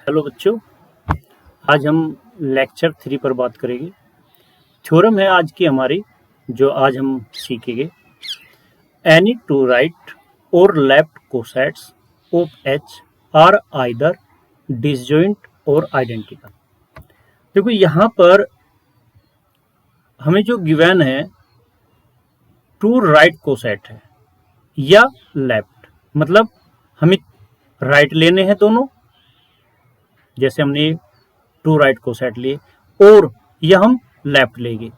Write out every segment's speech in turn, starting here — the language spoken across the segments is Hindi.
हेलो बच्चों, आज हम लेक्चर 3 पर बात करेंगे। थ्योरम है आज की हमारी, जो आज हम सीखेंगे। एनी टू राइट और left cosets of H R either disjoint और आइडेंटिकल। देखो यहाँ पर हमें जो गिवन है टू राइट कोसेट है या लेफ्ट, मतलब हमें राइट लेने हैं दोनों, जैसे हमने टू राइट कोसेट लिए, और या हम लेफ्ट लेंगे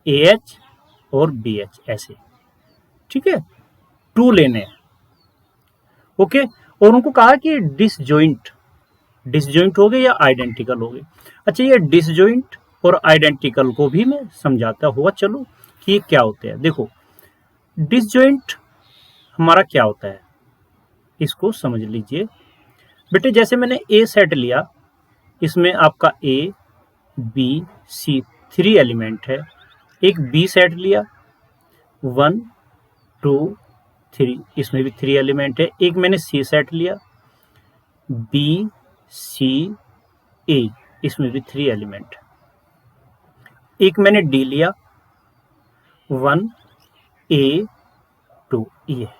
AH और BH ऐसे, ठीक है। टू लेने हैं, ओके। और उनको कहा कि डिसजॉइंट हो गए या आइडेंटिकल हो गए। अच्छा, ये डिसजॉइंट और आइडेंटिकल को भी मैं समझाता हुआ चलो कि ये क्या होते हैं। देखो, डिसजॉइंट हमारा क्या होता है, इसको समझ लीजिए बेटे। जैसे मैंने ए सेट लिया, इसमें आपका A, B, C 3 एलिमेंट है। एक B सेट लिया 1, 2, 3, इसमें भी 3 एलिमेंट है। एक मैंने C सेट लिया B, C, A, इसमें भी 3 एलिमेंट है। एक मैंने D लिया 1, A, 2, ये है।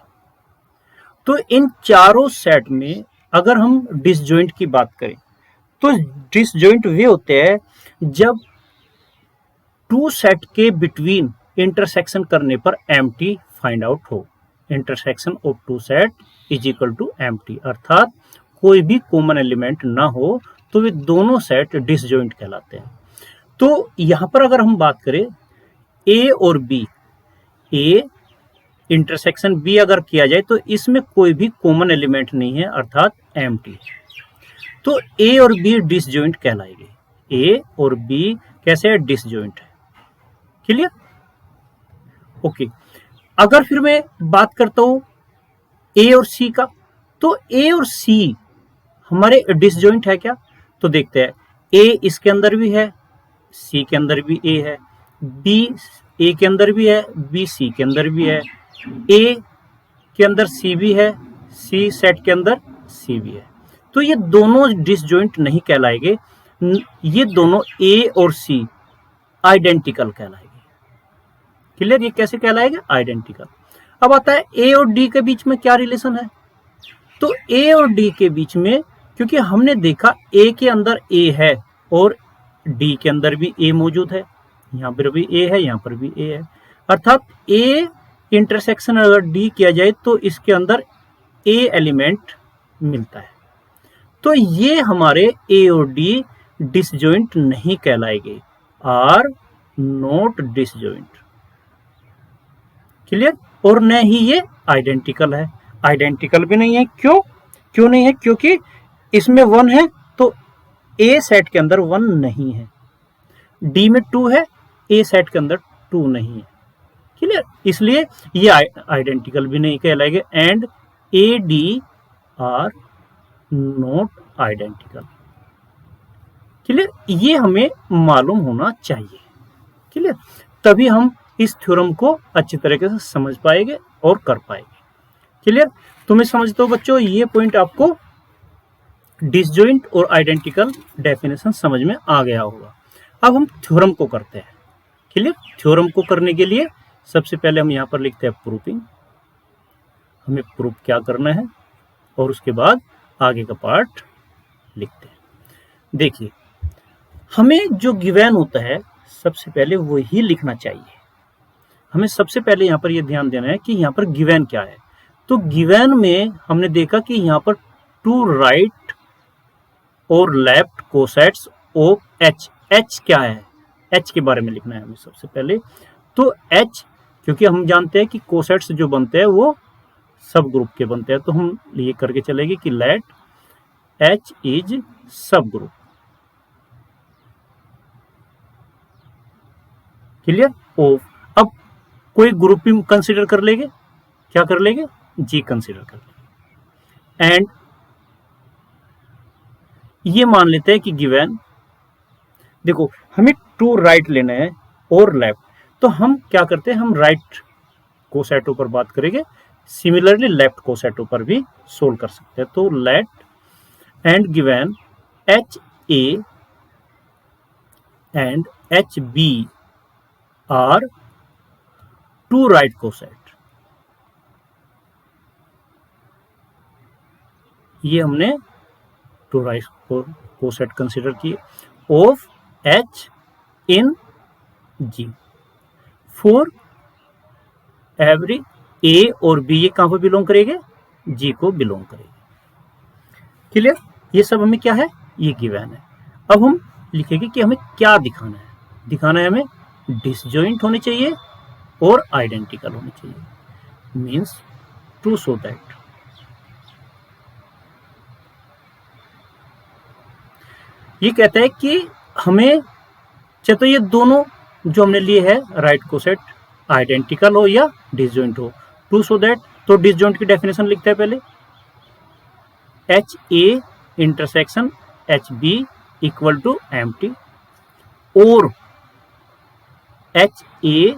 तो इन चारों सेट में अगर हम डिसजॉइंट की बात करें तो डिसजॉइंट वे होते हैं जब टू सेट के बिटवीन इंटरसेक्शन करने पर एम्प्टी फाइंड आउट हो। Intersection of two set is equal to empty, अर्थात कोई भी कॉमन एलिमेंट ना हो तो वे दोनों सेट डिसजॉइंट कहलाते हैं। तो यहां पर अगर हम बात करें A और B, A इंटरसेक्शन B अगर किया जाए तो इसमें कोई भी कॉमन एलिमेंट नहीं है, अर्थात एम्प्टी। तो A और B डिसजॉइंट कहलाएंगे। A और B कैसे है, डिसजॉइंट है। क्लियर? ओके। अगर फिर मैं बात करता हूं A और C का, तो A और C हमारे डिसजॉइंट है क्या? तो देखते हैं। A इसके अंदर भी है, C के अंदर भी A है, B A के अंदर भी है, B C के अंदर भी है, A के अंदर C भी है, C सेट के अंदर C भी है। तो ये दोनों डिसजॉइंट नहीं कहलाएंगे, ये दोनों A और C आइडेंटिकल कहलाएंगे। क्लियर? ये कैसे कहलाएगा? आइडेंटिकल। अब आता है A और D के बीच में क्या रिलेशन है। तो A और D के बीच में, क्योंकि हमने देखा A के अंदर A है और D के अंदर भी A मौजूद है, यहां पर भी A है, यहां पर भी A है, अर्थात A इंटरसेक्शन अगर D किया जाए तो इसके अंदर A एलिमेंट मिलता है। तो ये हमारे A और D डिसजॉइंट नहीं कहलाएंगे, आर नॉट डिसजॉइंट। क्लियर? और न ही ये आइडेंटिकल है, आइडेंटिकल भी नहीं है। क्यों नहीं है? क्योंकि इसमें 1 है तो A सेट के अंदर 1 नहीं है, D में 2 है, A सेट के अंदर 2 नहीं है। क्लियर? इसलिए ये आइडेंटिकल भी नहीं कहलाएंगे, and AD are not identical. Clear? ये हमें मालूम होना चाहिए। क्लियर? तभी हम इस थ्योरम को अच्छी तरीके से समझ पाएंगे और कर पाएंगे। क्लियर? तुम्हें समझते हो बच्चों, ये पॉइंट आपको डिसजॉइंट और आइडेंटिकल डेफिनेशन समझ में आ गया होगा। अब हम थ्योरम को करते हैं। क्लियर? थ्योरम को करने के लिए सबसे पहले हम यहाँ पर लिखते हैं प्रूफिंग, हमें प्रूफ क्या करना है, और उसके बाद आगे का पार्ट लिखते हैं। देखिए, हमें जो गिवन होता है सबसे पहले वही लिखना चाहिए। हमें सबसे पहले यहाँ पर यह ध्यान देना है कि यहाँ पर गिवन क्या है। तो गिवन में हमने देखा कि यहाँ पर टू राइट और left cosets of H. H क्या है? एच के बारे में लिखना है हमें सबसे पहले। तो एच, क्योंकि हम जानते हैं कि कोसेट्स जो बनते हैं वो सब ग्रुप के बनते हैं, तो हम ये करके चलेंगे कि लेट एच इज सब ग्रुप। क्लियर? ऑफ। अब कोई ग्रुप भी कंसीडर कर लेंगे, क्या कर लेंगे? जी कंसीडर कर लेंगे। एंड ये मान लेते हैं कि गिवन, देखो हमें टू राइट लेना है और लेफ्ट, तो हम क्या करते हैं, हम राइट कोसेटों पर बात करेंगे, सिमिलरली लेफ्ट कोसेटों पर भी सोल्व कर सकते हैं। तो late and given HA and HB are two right coset। ये हमने टू राइट कोसेट कंसिडर किए of H in G for every A और B। ये कहां पर बिलोंग करेंगे? G को बिलोंग करेंगे। क्लियर? ये सब हमें क्या है? ये गिवन है। अब हम लिखेंगे कि हमें क्या दिखाना है। दिखाना है हमें डिसजॉइंट होने चाहिए और आइडेंटिकल होने चाहिए। मीन्स टू शो दैट ये कहता है कि हमें चाहे तो ये दोनों जो हमने लिए है राइट कोसेट आइडेंटिकल हो या डिसजॉइंट हो। टू शो दैट तो डिसजॉइंट की डेफिनेशन लिखते हैं पहले। H A intersection H B equal to empty और H A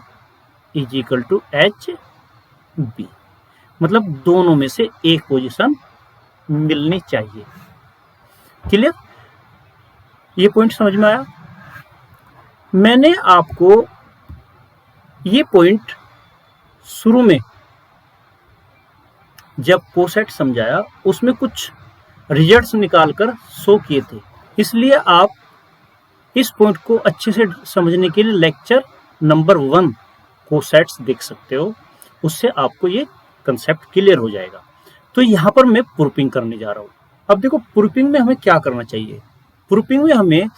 is equal to H B. मतलब दोनों में से एक पोजीशन मिलनी चाहिए। क्लियर? ये पॉइंट समझ में आया? मैंने आपको ये पॉइंट शुरू में जब कोसेट समझाया उसमें कुछ रिजल्ट्स निकालकर शो किए थे, इसलिए आप इस पॉइंट को अच्छे से समझने के लिए लेक्चर नंबर 1 कोसेट्स देख सकते हो। उससे आपको ये कंसेप्ट क्लियर हो जाएगा। तो यहाँ पर मैं प्रूफिंग करने जा रहा हूँ। अब देखो प्रूफिंग में हमें क्या करना चाहिए। प्रूफिंग में हमें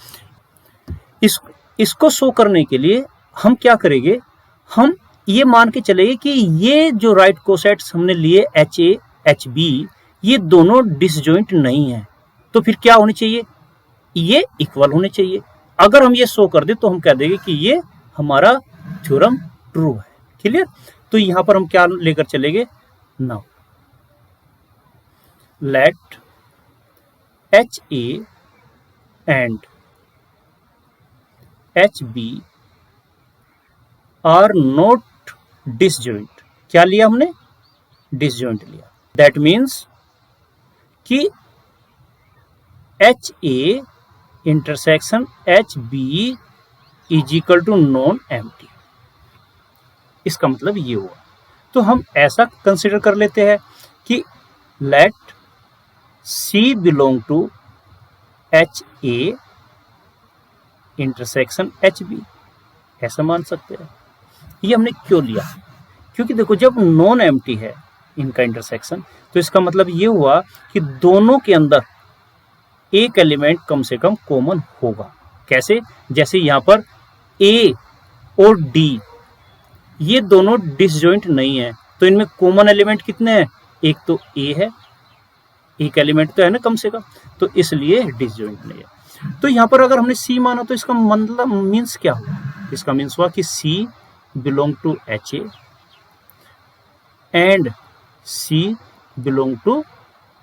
इसको शो करने के लिए हम क्या करेंगे, हम ये मान के चलेंगे कि ये जो राइट कोसेट्स हमने लिए एच ए एच बी ये दोनों डिसजॉइंट नहीं है। तो फिर क्या होने चाहिए? ये इक्वल होने चाहिए। अगर हम ये शो कर दे तो हम कह देंगे कि ये हमारा थ्योरम ट्रू है। क्लियर? तो यहां पर हम क्या लेकर चलेंगे? Now let H A and H B are not disjoint. क्या लिया हमने? डिसजॉइंट लिया। दैट मीन्स कि H A intersection H B is equal to non empty. इसका मतलब ये हुआ। तो हम ऐसा कंसिडर कर लेते हैं कि let C belong to H A intersection H B, ऐसा मान सकते हैं। ये हमने क्यों लिया? क्योंकि देखो जब नॉन एम्प्टी है इनका इंटरसेक्शन तो इसका मतलब ये हुआ कि दोनों के अंदर एक एलिमेंट कम से कम कॉमन होगा। कैसे? जैसे यहां पर ए और डी ये दोनों डिसजॉइंट नहीं है, तो इनमें कॉमन एलिमेंट कितने हैं? एक तो ए है, एक एलिमेंट तो है ना कम से कम, तो इसलिए डिसजॉइंट नहीं है। तो यहां पर अगर हमने सी माना तो इसका मतलब मीन्स क्या हुआ? इसका मीन्स हुआ कि C belong to H A and C belong to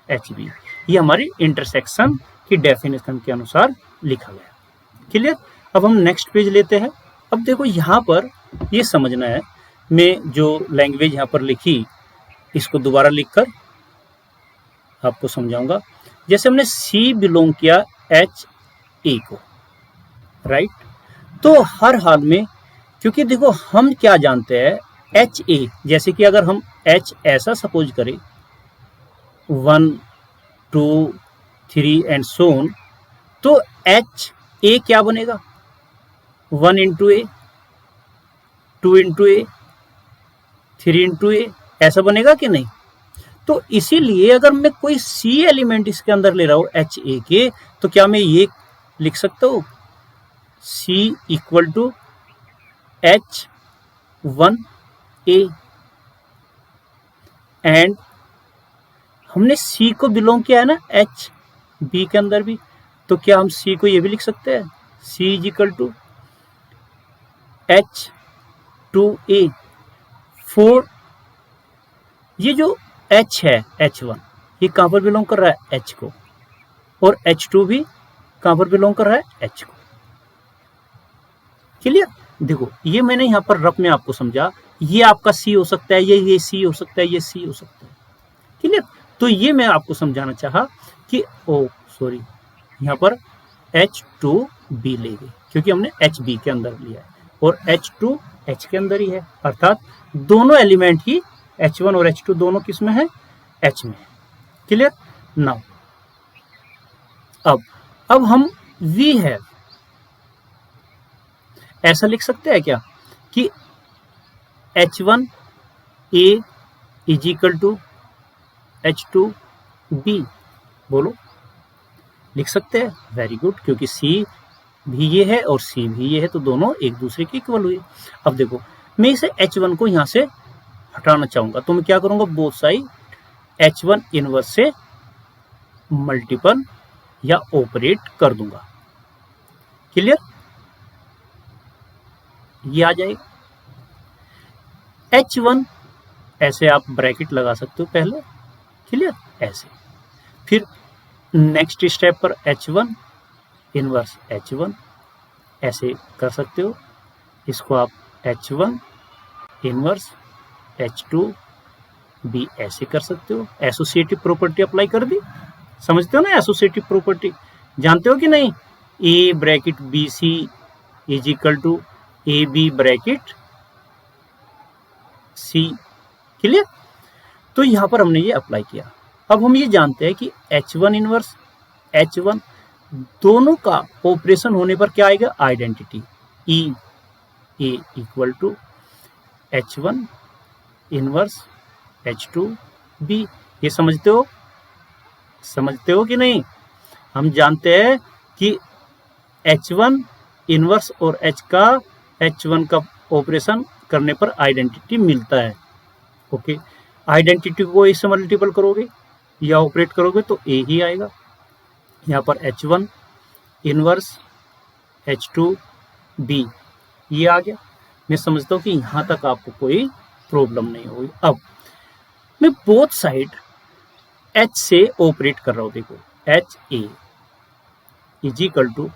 H B. ये हमारी इंटरसेक्शन की डेफिनेशन के अनुसार लिखा गया। क्लियर? अब हम नेक्स्ट पेज लेते हैं। अब देखो यहां पर ये समझना है, मैं जो लैंग्वेज यहां पर लिखी इसको दोबारा लिखकर आपको समझाऊंगा। जैसे हमने सी बिलोंग किया एच ए को, राइट? तो हर हाल में, क्योंकि देखो हम क्या जानते हैं एच ए, जैसे कि अगर हम एच ऐसा सपोज करें 1 2 3 एंड सो ऑन, तो एच ए क्या बनेगा? 1 इंटू ए, 2 इंटू ए, 3 इंटू ए, ऐसा बनेगा कि नहीं? तो इसीलिए अगर मैं कोई सी एलिमेंट इसके अंदर ले रहा हूं एच ए के, तो क्या मैं ये लिख सकता हूं C equal to H 1 A, and हमने सी को बिलोंग किया है ना एच बी के अंदर भी, तो क्या हम सी को ये भी लिख सकते हैं C is equal to H 2 A. For ये जो एच है H1 ये कहां पर बिलोंग कर रहा है? एच को। और H2 भी कहां पर बिलोंग कर रहा है? एच को। क्लियर? देखो ये मैंने यहां पर रफ में आपको समझा, ये आपका सी हो सकता है, ये सी हो सकता है, ये सी हो सकता है। क्लियर? तो ये मैं आपको समझाना चाहा कि ओ सॉरी यहाँ पर H2B लेंगे क्योंकि हमने HB के अंदर लिया है और H2 H के अंदर ही है, अर्थात दोनों एलिमेंट ही H1 और H2 दोनों किस में है, H में है। क्लियर नाउ अब हम वी हैव ऐसा लिख सकते हैं क्या कि H1A is equal to H2B, बोलो लिख सकते हैं। वेरी गुड, क्योंकि C भी ये है और C भी ये है तो दोनों एक दूसरे के इक्वल हुए। अब देखो मैं इसे H1 को यहां से हटाना चाहूंगा तो मैं क्या करूंगा, बोथ साइड H1 इनवर्स से मल्टीपल या ऑपरेट कर दूंगा। क्लियर, ये आ जाएगा H1, ऐसे आप ब्रैकेट लगा सकते हो पहले। क्लियर, ऐसे फिर नेक्स्ट स्टेप पर H1 इनवर्स H1 ऐसे कर सकते हो, इसको आप H1 इनवर्स H2B ऐसे कर सकते हो। एसोसिएटिव प्रॉपर्टी अप्लाई कर दी, समझते हो ना एसोसिएटिव प्रॉपर्टी, जानते हो कि नहीं, A bracket BC is equal to AB bracket C। Clear, तो यहां पर हमने ये अप्लाई किया। अब हम ये जानते हैं कि H1 इनवर्स H1 दोनों का ऑपरेशन होने पर क्या आएगा, identity E A equal to H1 inverse H2B। ये समझते हो कि नहीं। हम जानते हैं कि H1 इनवर्स और H1 का ऑपरेशन करने पर आइडेंटिटी मिलता है। ओके, आइडेंटिटी को इससे मल्टीपल करोगे या ऑपरेट करोगे तो A ही आएगा। यहाँ पर H1 इनवर्स H2B ये आ गया। मैं समझता हूँ कि यहाँ तक आपको कोई प्रॉब्लम नहीं होगी। अब मैं बोथ साइड H से ऑपरेट कर रहा हूँ। देखो HA इज इक्वल टू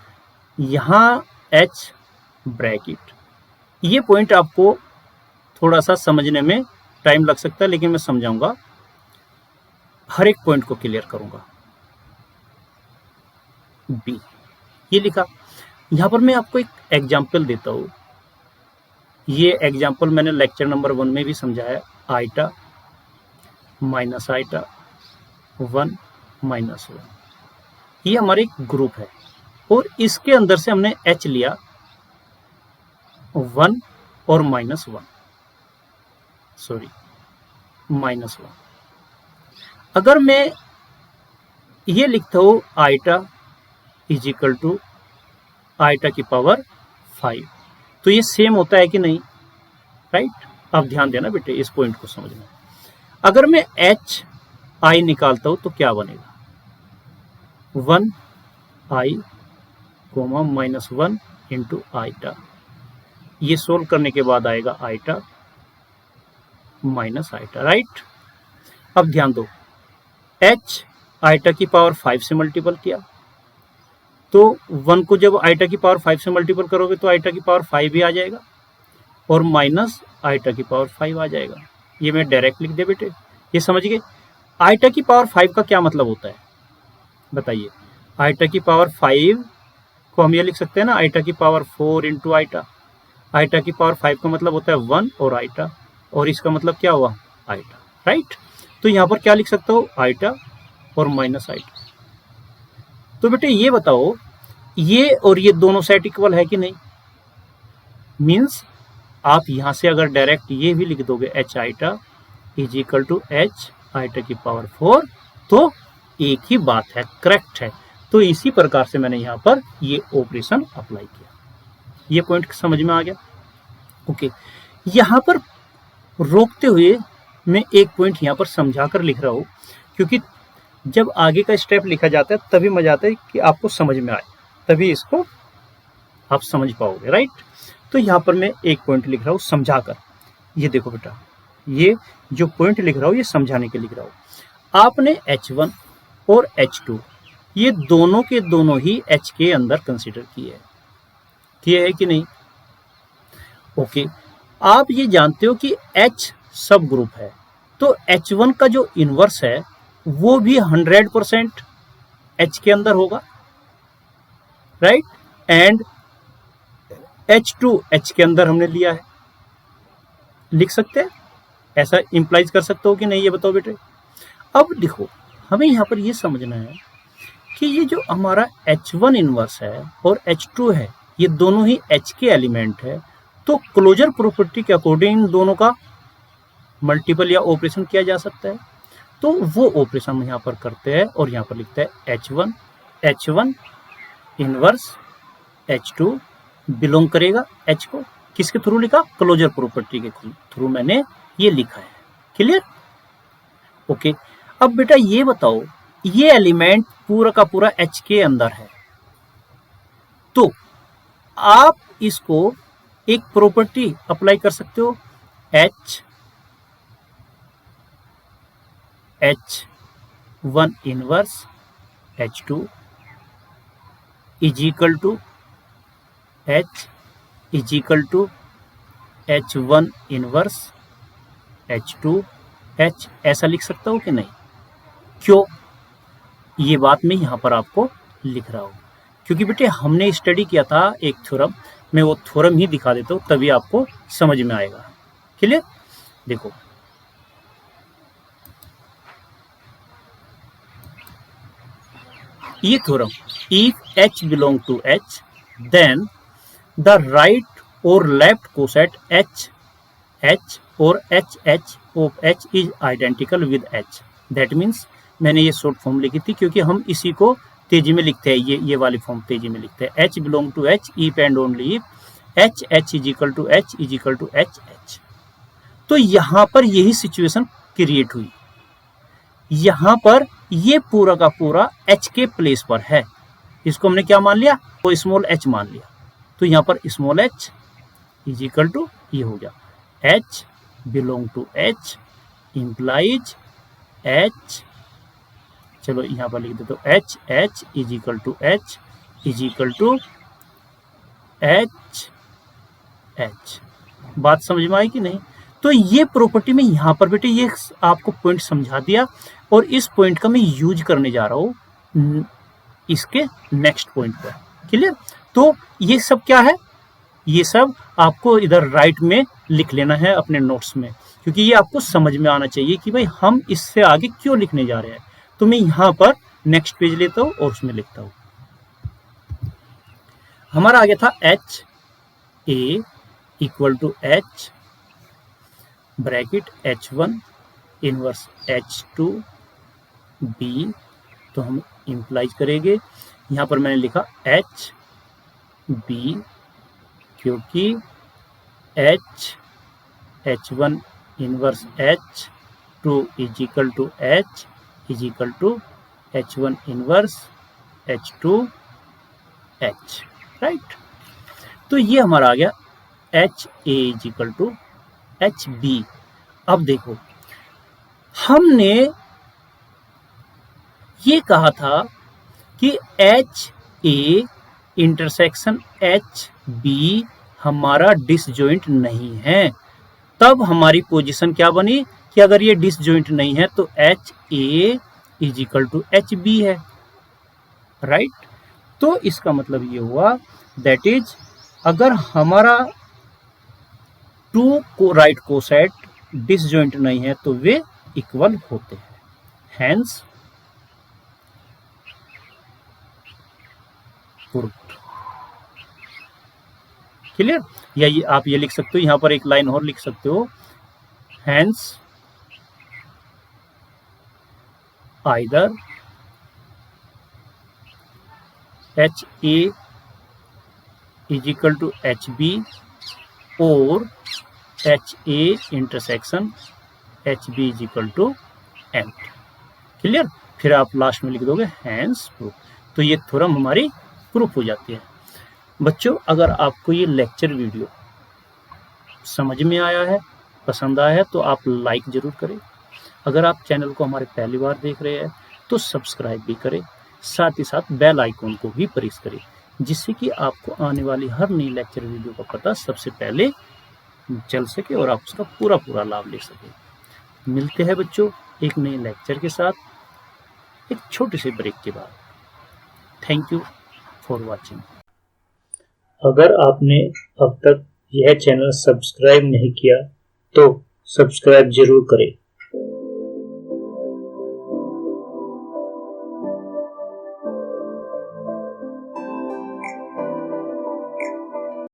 यहाँ H ब्रैकेट, ये पॉइंट आपको थोड़ा सा समझने में टाइम लग सकता है लेकिन मैं समझाऊंगा, हर एक पॉइंट को क्लियर करूंगा। B ये लिखा, यहां पर मैं आपको एक एग्जाम्पल देता हूं। ये एग्जाम्पल मैंने लेक्चर नंबर 1 में भी समझाया, आइटा माइनस आइटा 1 माइनस 1, ये हमारे एक ग्रुप है और इसके अंदर से हमने H लिया 1 और माइनस 1, सॉरी माइनस 1। अगर मैं ये लिखता हूं eta is equal to eta की पावर 5, तो ये सेम होता है कि नहीं, राइट। अब ध्यान देना बेटे, इस पॉइंट को समझना। अगर मैं H I निकालता हूं तो क्या बनेगा, 1 I comma minus 1 into eta, ये सोल्व करने के बाद आएगा आइटा माइनस आइटा, राइट। अब ध्यान दो, H आइटा की पावर 5 से मल्टीपल किया तो 1 को जब आइटा की पावर 5 से मल्टीपल करोगे तो आइटा की पावर 5 भी आ जाएगा और माइनस आइटा की पावर 5 आ जाएगा। ये मैं डायरेक्ट लिख दे बेटे, ये समझ गए। आइटा की पावर 5 का क्या मतलब होता है बताइए। आइटा की पावर 5 को हम ये लिख सकते हैं ना, आइटा की पावर 4 इंटू आइटा। आइटा की पावर 5 का मतलब होता है 1 और आइटा, और इसका मतलब क्या हुआ, आइटा, राइट। तो यहाँ पर क्या लिख सकता हूँ, आइटा और माइनस आइटा। तो बेटे ये बताओ, ये और ये दोनों सेट इक्वल है कि नहीं। मीन्स आप यहां से अगर डायरेक्ट ये भी लिख दोगे H eta is equal to H eta की पावर 4 तो एक ही बात है, करेक्ट है। तो इसी प्रकार से मैंने यहाँ पर ये ऑपरेशन अप्लाई किया। ये पॉइंट समझ में आ गया। ओके, यहाँ पर रोकते हुए मैं एक पॉइंट यहाँ पर समझा कर लिख रहा हूँ, क्योंकि जब आगे का स्टेप लिखा जाता है तभी मजा आता है कि आपको समझ में आए, तभी इसको आप समझ पाओगे, राइट। तो यहाँ पर मैं एक पॉइंट लिख रहा हूँ समझाकर। ये देखो बेटा, ये जो पॉइंट लिख रहा हूँ ये समझाने के लिख रहा हूँ। आपने H1 और H2 ये दोनों के दोनों ही H के अंदर कंसीडर किए है कि नहीं। ओके, आप ये जानते हो कि H सब ग्रुप है, तो H1 का जो इनवर्स है वो भी 100% H के अंदर होगा, राइट, एंड H2 H के अंदर हमने लिया है। लिख सकते हैं, ऐसा इंप्लाइज कर सकते हो कि नहीं, ये बताओ बेटे। अब देखो, हमें यहाँ पर ये समझना है कि ये जो हमारा H1 इनवर्स है और H2 है, ये दोनों ही H के एलिमेंट है, तो क्लोजर प्रॉपर्टी के अकॉर्डिंग दोनों का मल्टीपल या ऑपरेशन किया जा सकता है। तो वो ऑपरेशन हम यहाँ पर करते हैं और यहाँ पर लिखते हैं H1 इनवर्स H2 बिलोंग करेगा H को, किसके थ्रू लिखा, क्लोजर प्रॉपर्टी के थ्रू मैंने ये लिखा है। Clear, okay. अब बेटा ये बताओ, ये एलिमेंट पूरा का पूरा H के अंदर है, तो आप इसको एक प्रॉपर्टी अप्लाई कर सकते हो, H1 inverse H2 is equal to H1 inverse H2 H, ऐसा लिख सकता हूं कि नहीं? क्यों? ये बात मैं यहां पर आपको लिख रहा हूं क्योंकि बेटे हमने स्टडी किया था एक थ्योरम, मैं वो थ्योरम ही दिखा देता हूं, तभी आपको समझ में आएगा। क्लियर, देखो ये theorem, if H belong to H then the right और लेफ्ट कोसेट H और HH of H is identical with H। That means, मैंने ये शॉर्ट फॉर्म लिखी थी क्योंकि हम इसी को तेजी में लिखते हैं, ये वाली फॉर्म तेजी में लिखते हैं। H belong to H if and only if H is equal to H is equal to HH। तो यहां पर यही सिचुएशन क्रिएट हुई, यहां पर ये पूरा का पूरा H के प्लेस पर है, इसको हमने क्या मान लिया, तो स्मॉल h मान लिया, तो यहां पर small h is equal to ये हो गया H belong to H implies H, चलो यहां पर लिख देते हो H is equal to H is equal to H। बात समझ में आई कि नहीं? तो ये प्रॉपर्टी में यहां पर बेटे ये आपको पॉइंट समझा दिया और इस पॉइंट का मैं यूज करने जा रहा हूं इसके नेक्स्ट पॉइंट पर। क्लियर, तो ये सब क्या है, ये सब आपको इधर राइट में लिख लेना है अपने नोट्स में, क्योंकि ये आपको समझ में आना चाहिए कि भाई हम इससे आगे क्यों लिखने जा रहे हैं। तो मैं यहां पर नेक्स्ट पेज लेता हूं और उसमें लिखता हूं। हमारा आ गया था HA equal to H bracket H1 inverse H2 B, तो हम इंप्लाइज करेंगे, यहां पर मैंने लिखा HB क्योंकि H1 inverse H2 is equal to H is equal to H1 inverse H2 H, right. तो ये हमारा आ गया HA is equal to HB। अब देखो, हमने ये कहा था कि HA इंटरसेक्शन HB हमारा डिसजॉइंट नहीं है, तब हमारी पोजीशन क्या बनी कि अगर ये डिसजॉइंट नहीं है तो HA is equal to HB है, राइट। तो इसका मतलब ये हुआ दैट इज अगर हमारा टू को राइट कोसेट डिसजॉइंट नहीं है तो वे इक्वल होते हैं, हेंस प्रूव्ड। क्लियर, या ये आप ये लिख सकते हो, यहां पर एक लाइन और लिख सकते हो, hence either HA is equal to HB और HA intersection HB is equal to end. Clear, फिर आप लास्ट में लिख दोगे हेंस प्रूफ, तो ये थ्योरम हमारी प्रूफ हो जाती है। बच्चों, अगर आपको ये लेक्चर वीडियो समझ में आया है, पसंद आया है, तो आप लाइक जरूर करें। अगर आप चैनल को हमारे पहली बार देख रहे हैं तो सब्सक्राइब भी करें, साथ ही साथ बेल आइकॉन को भी प्रेस करें, जिससे कि आपको आने वाली हर नई लेक्चर वीडियो का पता सबसे पहले चल सके और आप उसका पूरा लाभ ले सके। मिलते हैं बच्चों एक नए लेक्चर के साथ एक छोटे से ब्रेक के बाद। Thank you for watching. अगर आपने अब तक यह चैनल सब्सक्राइब नहीं किया तो सब्सक्राइब जरूर करें